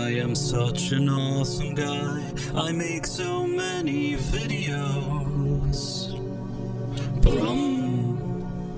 I am such an awesome guy. I make so many videos.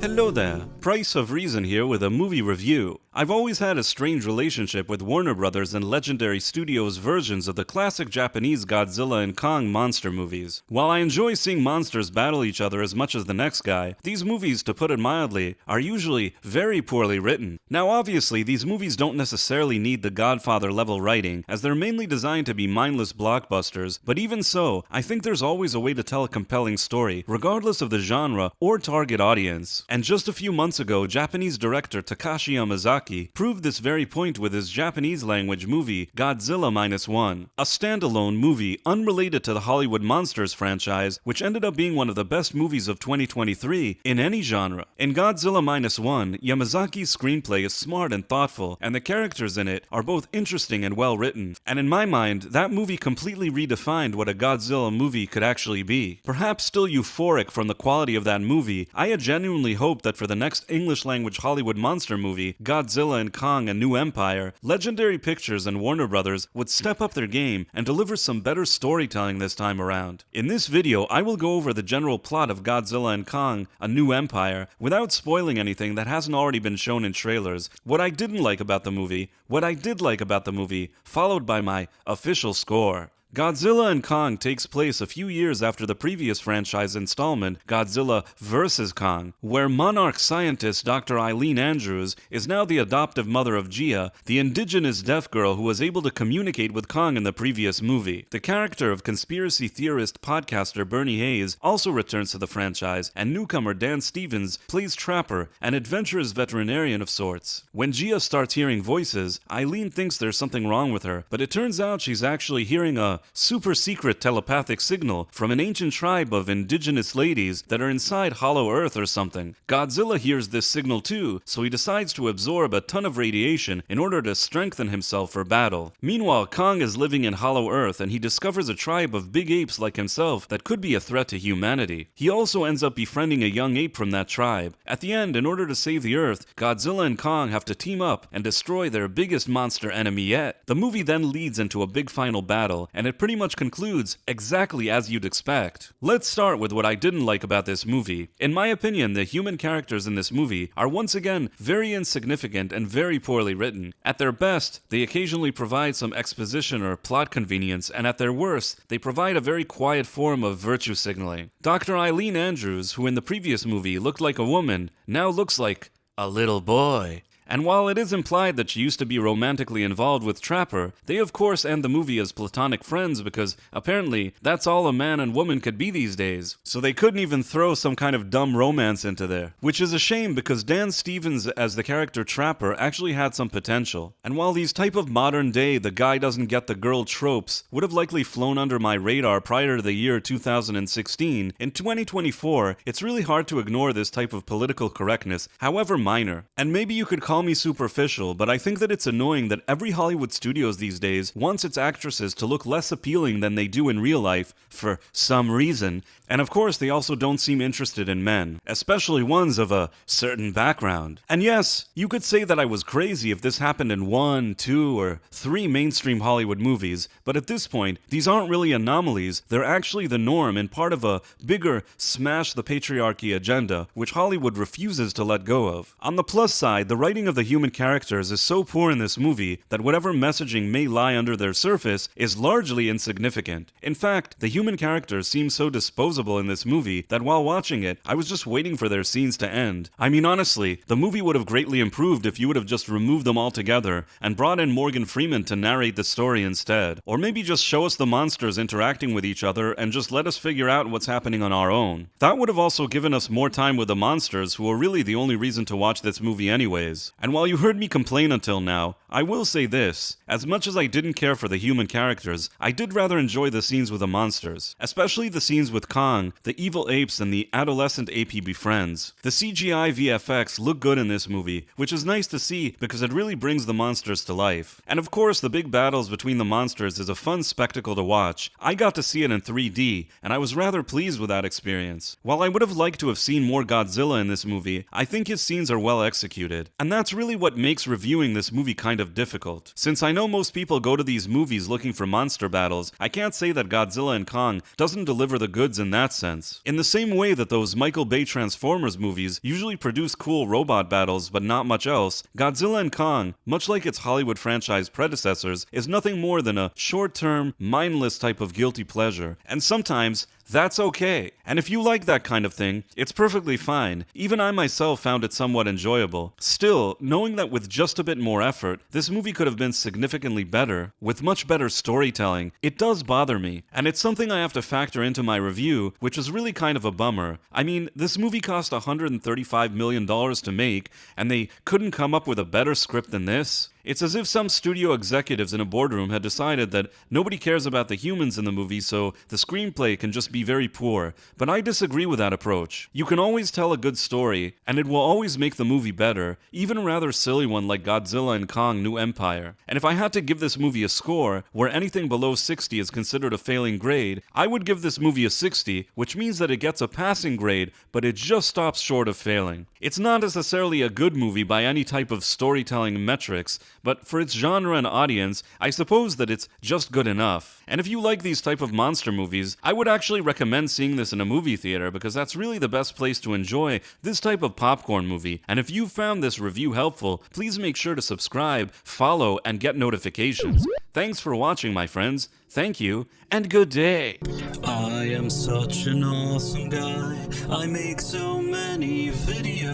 Hello there, Price of Reason here with a movie review. I've always had a strange relationship with Warner Brothers and Legendary Studios' versions of the classic Japanese Godzilla and Kong monster movies. While I enjoy seeing monsters battle each other as much as the next guy, these movies, to put it mildly, are usually very poorly written. Now obviously, these movies don't necessarily need the Godfather-level writing, as they're mainly designed to be mindless blockbusters, but even so, I think there's always a way to tell a compelling story, regardless of the genre or target audience. And just a few months ago, Japanese director Takashi Yamazaki proved this very point with his Japanese-language movie Godzilla Minus One, a standalone movie unrelated to the Hollywood Monsters franchise, which ended up being one of the best movies of 2023 in any genre. In Godzilla Minus One, Yamazaki's screenplay is smart and thoughtful, and the characters in it are both interesting and well-written. And in my mind, that movie completely redefined what a Godzilla movie could actually be. Perhaps still euphoric from the quality of that movie, I had genuinely hoped that for the next English-language Hollywood monster movie, Godzilla and Kong: A New Empire, Legendary Pictures and Warner Brothers would step up their game and deliver some better storytelling this time around. In this video, I will go over the general plot of Godzilla and Kong: A New Empire without spoiling anything that hasn't already been shown in trailers, what I didn't like about the movie, what I did like about the movie, followed by my official score. Godzilla and Kong takes place a few years after the previous franchise installment, Godzilla vs. Kong, where monarch scientist Dr. Eileen Andrews is now the adoptive mother of Gia, the indigenous deaf girl who was able to communicate with Kong in the previous movie. The character of conspiracy theorist podcaster Bernie Hayes also returns to the franchise, and newcomer Dan Stevens plays Trapper, an adventurous veterinarian of sorts. When Gia starts hearing voices, Eileen thinks there's something wrong with her, but it turns out she's actually hearing a super secret telepathic signal from an ancient tribe of indigenous ladies that are inside Hollow Earth or something. Godzilla hears this signal too, so he decides to absorb a ton of radiation in order to strengthen himself for battle. Meanwhile, Kong is living in Hollow Earth and he discovers a tribe of big apes like himself that could be a threat to humanity. He also ends up befriending a young ape from that tribe. At the end, in order to save the Earth, Godzilla and Kong have to team up and destroy their biggest monster enemy yet. The movie then leads into a big final battle, and it pretty much concludes exactly as you'd expect. Let's start with what I didn't like about this movie. In my opinion, the human characters in this movie are once again very insignificant and very poorly written. At their best, they occasionally provide some exposition or plot convenience, and at their worst, they provide a very quiet form of virtue signaling. Dr. Eileen Andrews, who in the previous movie looked like a woman, now looks like a little boy. And while it is implied that she used to be romantically involved with Trapper, they of course end the movie as platonic friends because apparently that's all a man and woman could be these days. So they couldn't even throw some kind of dumb romance into there. Which is a shame because Dan Stevens as the character Trapper actually had some potential. And while these type of modern day the guy doesn't get the girl tropes would have likely flown under my radar prior to the year 2016, in 2024 it's really hard to ignore this type of political correctness, however minor. And maybe you could call me superficial, but I think that it's annoying that every Hollywood studios these days wants its actresses to look less appealing than they do in real life for some reason. And of course, they also don't seem interested in men, especially ones of a certain background. And yes, you could say that I was crazy if this happened in 1, 2, or 3 mainstream Hollywood movies, but at this point, these aren't really anomalies, they're actually the norm and part of a bigger smash the patriarchy agenda, which Hollywood refuses to let go of. On the plus side, the writing of the human characters is so poor in this movie that whatever messaging may lie under their surface is largely insignificant. In fact, the human characters seem so disposable in this movie that while watching it, I was just waiting for their scenes to end. I mean, honestly, the movie would have greatly improved if you would have just removed them altogether and brought in Morgan Freeman to narrate the story instead. Or maybe just show us the monsters interacting with each other and just let us figure out what's happening on our own. That would have also given us more time with the monsters, who are really the only reason to watch this movie anyways. And while you heard me complain until now, I will say this. As much as I didn't care for the human characters, I did rather enjoy the scenes with the monsters. Especially the scenes with Kong, the evil apes, and the adolescent ape he befriends. The CGI VFX look good in this movie, which is nice to see because it really brings the monsters to life. And of course, the big battles between the monsters is a fun spectacle to watch. I got to see it in 3D, and I was rather pleased with that experience. While I would have liked to have seen more Godzilla in this movie, I think his scenes are well executed. And that's that's really what makes reviewing this movie kind of difficult. Since I know most people go to these movies looking for monster battles, I can't say that Godzilla and Kong doesn't deliver the goods in that sense. In the same way that those Michael Bay Transformers movies usually produce cool robot battles but not much else, Godzilla and Kong, much like its Hollywood franchise predecessors, is nothing more than a short-term, mindless type of guilty pleasure. And sometimes, that's okay. And if you like that kind of thing, it's perfectly fine. Even I myself found it somewhat enjoyable. Still, knowing that with just a bit more effort, this movie could have been significantly better, with much better storytelling, it does bother me. And it's something I have to factor into my review, which is really kind of a bummer. I mean, this movie cost $135 million to make, and they couldn't come up with a better script than this? It's as if some studio executives in a boardroom had decided that nobody cares about the humans in the movie, so the screenplay can just be very poor. But I disagree with that approach. You can always tell a good story, and it will always make the movie better, even a rather silly one like Godzilla and Kong New Empire. And if I had to give this movie a score, where anything below 60 is considered a failing grade, I would give this movie a 60, which means that it gets a passing grade, but it just stops short of failing. It's not necessarily a good movie by any type of storytelling metrics, but for its genre and audience, I suppose that it's just good enough. And if you like these type of monster movies, I would actually recommend seeing this in a movie theater because that's really the best place to enjoy this type of popcorn movie. And if you found this review helpful, please make sure to subscribe, follow, and get notifications. Thanks for watching, my friends. Thank you, and good day. I am such an awesome guy. I make so many videos.